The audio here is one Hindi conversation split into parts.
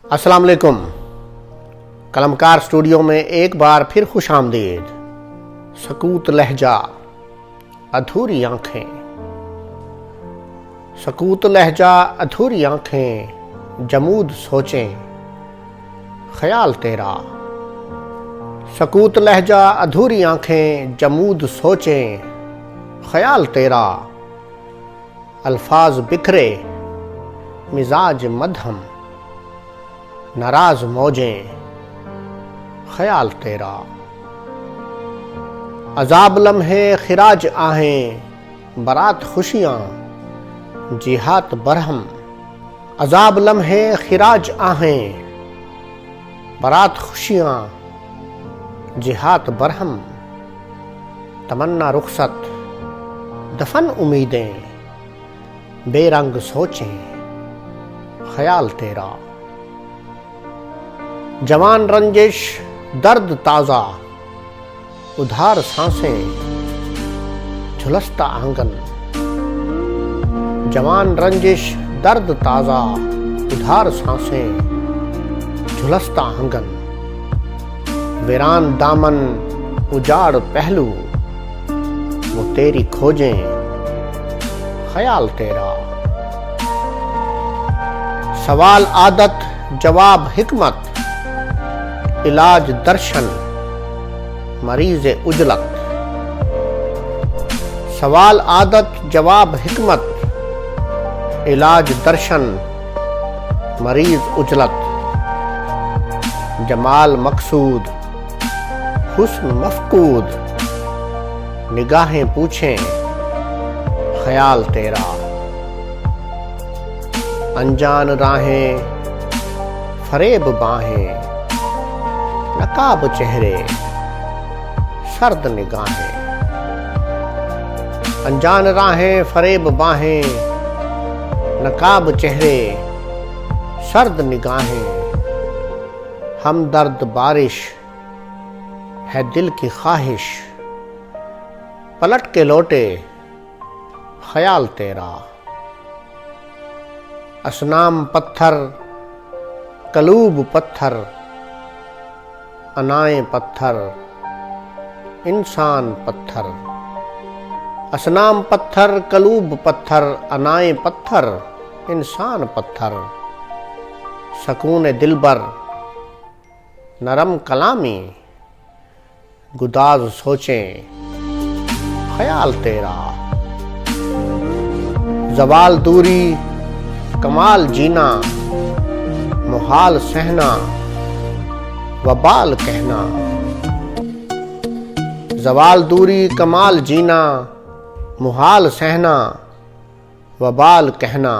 अस्सलाम वालेकुम। कलमकार स्टूडियो में एक बार फिर खुश आमदीद। सकूत लहजा अधूरी आंखें, सकूत लहजा अधूरी आंखें, जमूद सोचें ख्याल तेरा। सकूत लहजा अधूरी आंखें, जमूद सोचें ख्याल तेरा। अल्फाज बिखरे मिजाज मदहम, नाराज मौजें ख्याल तेरा। अजाब लम्हे खिराज आहें, बरात खुशियाँ जिहात बरहम। अजाब लम्हे खिराज आहें, बरात खुशियाँ जिहात बरहम। तमन्ना रुखसत दफन उम्मीदें, बेरंग सोचें ख्याल तेरा। जवान रंजिश दर्द ताज़ा, उधार सांसें झुलसता आंगन। जवान रंजिश दर्द ताज़ा, उधार सांसें झुलसता आंगन। वीरान दामन उजाड़ पहलू, वो तेरी खोजें ख्याल तेरा। सवाल आदत जवाब हिकमत, इलाज दर्शन मरीज उजलत। सवाल आदत जवाब हिकमत, इलाज दर्शन मरीज उजलत। जमाल मकसूद हुस्न मफकूद, निगाहें पूछें ख्याल तेरा। अनजान राहें फरेब बाहें, नकाब चेहरे सर्द निगाहें। अनजान राहें फरेब बाहें, नकाब चेहरे सर्द निगाहें। हमदर्द बारिश है दिल की ख्वाहिश, पलट के लौटे ख्याल तेरा। असनाम पत्थर कलूब पत्थर, अनाए पत्थर इंसान पत्थर। असनाम पत्थर कलूब पत्थर, अनाए पत्थर इंसान पत्थर। सकून दिलबर नरम कलामी, गुदाज सोचें ख्याल तेरा। जवाल दूरी कमाल जीना, मुहाल सहना वबाल कहना। जवाल दूरी कमाल जीना, मुहाल सहना वबाल कहना।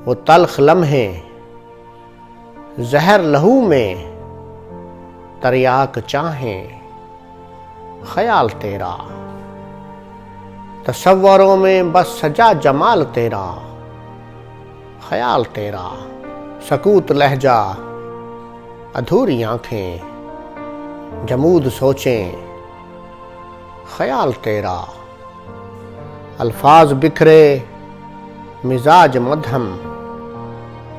वो तल्ख लम्हे जहर लहू में, तरियाक चाहें ख्याल तेरा। तसव्वरों में बस सजा जमाल तेरा, ख्याल तेरा। सकूत लहजा अधूरी आंखें, जमूद सोचें ख्याल तेरा। अल्फाज बिखरे मिजाज मदहम,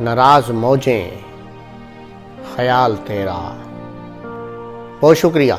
नाराज मौजें ख्याल तेरा। बहुत शुक्रिया।